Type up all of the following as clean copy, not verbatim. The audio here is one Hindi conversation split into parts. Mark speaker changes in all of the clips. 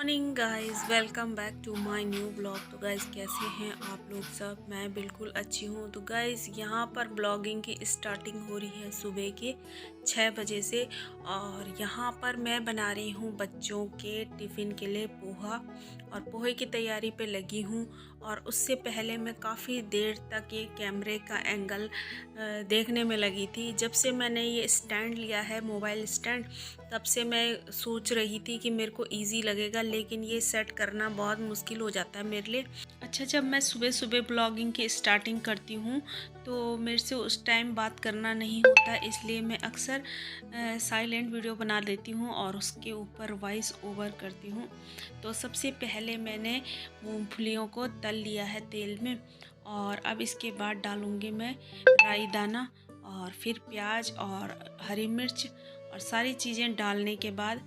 Speaker 1: Morning guys, welcome back to my new blog. तो गाइस कैसे हैं आप लोग सब? मैं बिल्कुल अच्छी हूँ। तो गाइस यहाँ पर ब्लॉगिंग की स्टार्टिंग हो रही है सुबह के 6 बजे से। और यहाँ पर मैं बना रही हूँ बच्चों के टिफ़िन के लिए पोहा, और पोहे की तैयारी पे लगी हूँ। और उससे पहले मैं काफ़ी देर तक ये कैमरे का एंगल देखने में लगी थी। जब से मैंने ये स्टैंड लिया है, मोबाइल स्टैंड, तब से मैं सोच रही थी कि मेरे को इजी लगेगा, लेकिन ये सेट करना बहुत मुश्किल हो जाता है मेरे लिए। अच्छा, जब मैं सुबह सुबह ब्लॉगिंग की स्टार्टिंग करती हूँ तो मेरे से उस टाइम बात करना नहीं होता, इसलिए मैं अक्सर साइलेंट वीडियो बना देती हूँ और उसके ऊपर वॉइस ओवर करती हूँ। तो सबसे पहले मैंने मूंगफलियों को तल लिया है तेल में, और अब इसके बाद डालूँगी मैं राई दाना, और फिर प्याज और हरी मिर्च, और सारी चीज़ें डालने के बाद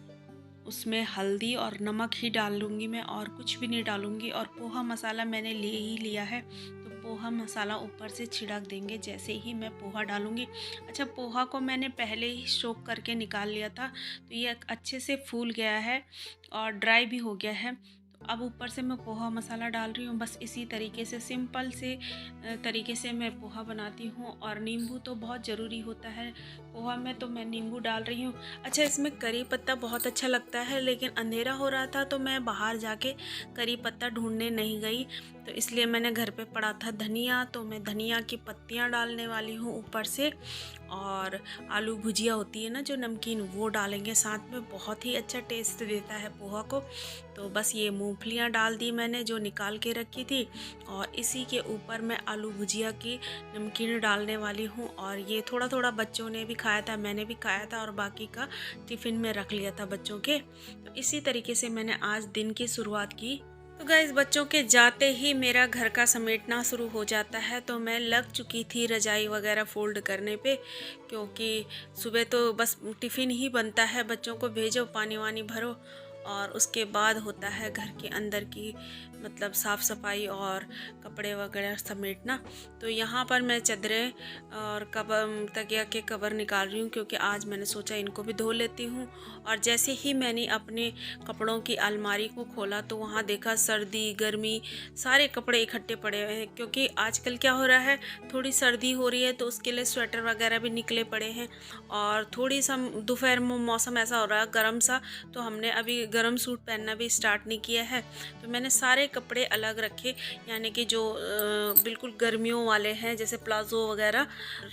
Speaker 1: उसमें हल्दी और नमक ही डाल लूँगी मैं, और कुछ भी नहीं डालूँगी। और पोहा मसाला मैंने ले ही लिया है, तो पोहा मसाला ऊपर से छिड़क देंगे जैसे ही मैं पोहा डालूँगी। अच्छा, पोहा को मैंने पहले ही सोक करके निकाल लिया था, तो ये अच्छे से फूल गया है और ड्राई भी हो गया है। अब ऊपर से मैं पोहा मसाला डाल रही हूँ। बस इसी तरीके से, सिंपल से तरीके से मैं पोहा बनाती हूँ। और नींबू तो बहुत ज़रूरी होता है पोहा में, तो मैं नींबू डाल रही हूँ। अच्छा, इसमें करी पत्ता बहुत अच्छा लगता है, लेकिन अंधेरा हो रहा था तो मैं बाहर जाके करी पत्ता ढूंढने नहीं गई, तो इसलिए मैंने घर पे पड़ा था धनिया, तो मैं धनिया की पत्तियाँ डालने वाली हूँ ऊपर से। और आलू भुजिया होती है ना जो नमकीन, वो डालेंगे साथ में, बहुत ही अच्छा टेस्ट देता है पोहा को। तो बस ये मूंगफलियाँ डाल दी मैंने जो निकाल के रखी थी, और इसी के ऊपर मैं आलू भुजिया की नमकीन डालने वाली हूँ। और ये थोड़ा थोड़ा बच्चों ने भी खाया था, मैंने भी खाया था, और बाकी का टिफ़िन में रख लिया था बच्चों के। तो इसी तरीके से मैंने आज दिन की शुरुआत की। तो गाइस, बच्चों के जाते ही मेरा घर का समेटना शुरू हो जाता है। तो मैं लग चुकी थी रजाई वगैरह फोल्ड करने पे, क्योंकि सुबह तो बस टिफ़िन ही बनता है, बच्चों को भेजो, पानी वानी भरो, और उसके बाद होता है घर के अंदर की मतलब साफ़ सफाई और कपड़े वगैरह समेटना। तो यहाँ पर मैं चादरें और कवर, तकिया के कवर निकाल रही हूँ, क्योंकि आज मैंने सोचा इनको भी धो लेती हूँ। और जैसे ही मैंने अपने कपड़ों की अलमारी को खोला तो वहाँ देखा सर्दी गर्मी सारे कपड़े इकट्ठे पड़े हुए हैं, क्योंकि आजकल क्या हो रहा है, थोड़ी सर्दी हो रही है तो उसके लिए स्वेटर वगैरह भी निकले पड़े हैं। और थोड़ी सा दोपहर में मौसम ऐसा हो रहा है गर्म सा, तो हमने अभी गर्म सूट पहनना भी स्टार्ट नहीं किया है। तो मैंने सारे कपड़े अलग रखे, यानी कि जो बिल्कुल गर्मियों वाले हैं जैसे प्लाजो वगैरह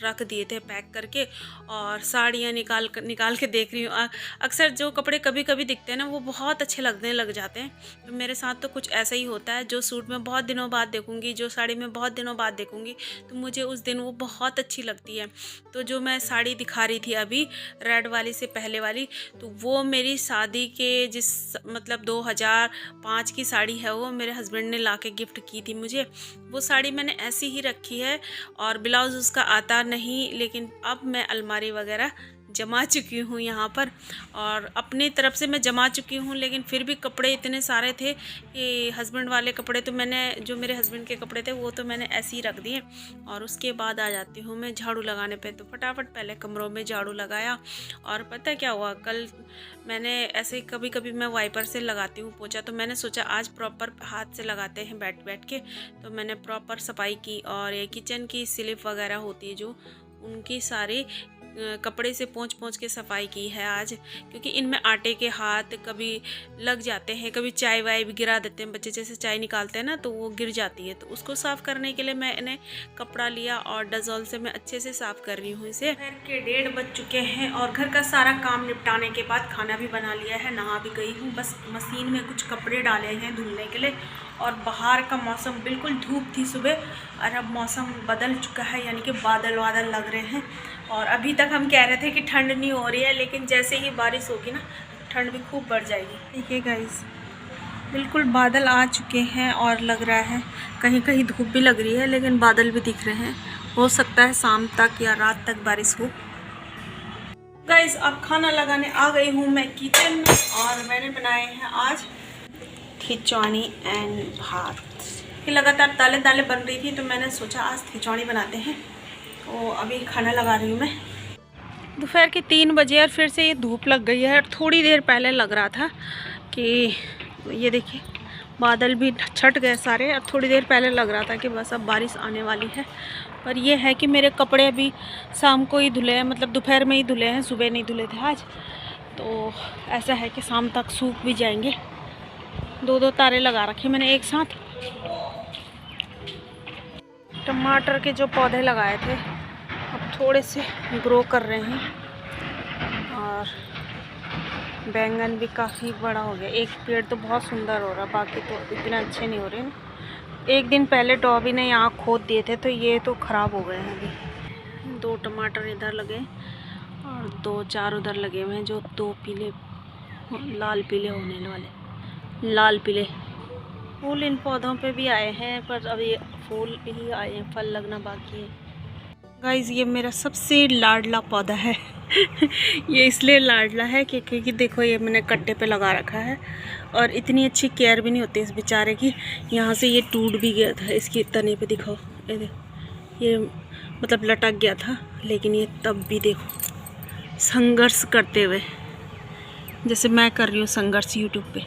Speaker 1: रख दिए थे पैक करके। और साड़ियाँ निकाल के देख रही हूँ। अक्सर जो कपड़े कभी कभी दिखते हैं ना, वो बहुत अच्छे लगने लग जाते हैं। तो मेरे साथ तो कुछ ऐसा ही होता है, जो सूट में बहुत दिनों बाद देखूँगी, जो साड़ी में बहुत दिनों बाद देखूँगी, तो मुझे उस दिन वो बहुत अच्छी लगती है। तो जो मैं साड़ी दिखा रही थी अभी, रेड वाली से पहले वाली, तो वो मेरी शादी के जिस मतलब 2005 की साड़ी है, वो मेरे हस्बैंड ने ला के गिफ्ट की थी मुझे। वो साड़ी मैंने ऐसी ही रखी है, और ब्लाउज़ उसका आता नहीं, लेकिन अब मैं अलमारी वगैरह जमा चुकी हूँ यहाँ पर, और अपनी तरफ से मैं जमा चुकी हूँ। लेकिन फिर भी कपड़े इतने सारे थे कि हस्बैंड वाले कपड़े तो मैंने, जो मेरे हस्बैंड के कपड़े थे वो तो मैंने ऐसे ही रख दिए। और उसके बाद आ जाती हूँ मैं झाड़ू लगाने पे। तो फटाफट पहले कमरों में झाड़ू लगाया। और पता क्या हुआ, कल मैंने ऐसे कभी कभी मैं वाइपर से लगाती हूँ पोछा, तो मैंने सोचा आज प्रॉपर हाथ से लगाते हैं बैठ बैठ के। तो मैंने प्रॉपर सफाई की, और ये किचन की स्लिप वगैरह होती है जो, उनकी सारी कपड़े से पोंछ के सफाई की है आज, क्योंकि इनमें आटे के हाथ कभी लग जाते हैं, कभी चाय वाय भी गिरा देते हैं बच्चे, जैसे चाय निकालते हैं ना तो वो गिर जाती है। तो उसको साफ़ करने के लिए मैंने कपड़ा लिया, और डज़ोल से मैं अच्छे से साफ़ कर रही हूँ इसे। दोपहर के 1:30 बज चुके हैं, और घर का सारा काम निपटाने के बाद खाना भी बना लिया है, नहा भी गई हूँ। बस मशीन में कुछ कपड़े डाले हैं धुलने के लिए। और बाहर का मौसम बिल्कुल धूप थी सुबह, और अब मौसम बदल चुका है, यानी कि बादल वादल लग रहे हैं। और अभी तक हम कह रहे थे कि ठंड नहीं हो रही है, लेकिन जैसे ही बारिश होगी ना, ठंड भी खूब बढ़ जाएगी। ठीक है गाइस, बिल्कुल बादल आ चुके हैं, और लग रहा है कहीं कहीं धूप भी लग रही है, लेकिन बादल भी दिख रहे हैं। हो सकता है शाम तक या रात तक बारिश हो। गाइस, अब खाना लगाने आ गई हूँ मैं किचन में, और मैंने बनाए हैं आज खिचौनी एंड भात। ये लगातार दालें दालें बन रही थी, तो मैंने सोचा आज खिचौनी बनाते हैं। तो अभी खाना लगा रही हूँ मैं। दोपहर के 3 बजे, और फिर से ये धूप लग गई है। और थोड़ी देर पहले लग रहा था कि ये देखिए बादल भी छट गए सारे, और थोड़ी देर पहले लग रहा था कि बस अब बारिश आने वाली है। पर ये है कि मेरे कपड़े अभी शाम को ही धुले हैं, मतलब दोपहर में ही धुले हैं, सुबह नहीं धुले थे आज। तो ऐसा है कि शाम तक सूख भी जाएंगे। 2-2 तारे लगा रखे मैंने एक साथ। टमाटर के जो पौधे लगाए थे अब थोड़े से ग्रो कर रहे हैं, और बैंगन भी काफ़ी बड़ा हो गया। एक पेड़ तो बहुत सुंदर हो रहा, बाकी तो इतने अच्छे नहीं हो रहे ना। एक दिन पहले टॉबी ने यहाँ खोद दिए थे तो ये तो ख़राब हो गए हैं अभी। 2 टमाटर इधर लगे और 2-4 उधर लगे हुए हैं, जो 2 पीले लाल पीले होने वाले, लाल पीले फूल इन पौधों पे भी आए हैं, पर अभी फूल ही आए हैं, फल लगना बाकी है। गाइस ये मेरा सबसे लाडला पौधा है ये इसलिए लाडला है क्योंकि देखो ये मैंने कट्टे पे लगा रखा है, और इतनी अच्छी केयर भी नहीं होती इस बेचारे की। यहाँ से ये टूट भी गया था, इसकी तने पे दिखाओ, ये मतलब लटक गया था, लेकिन ये तब भी देखो संघर्ष करते हुए, जैसे मैं कर रही हूँ संघर्ष यूट्यूब पे।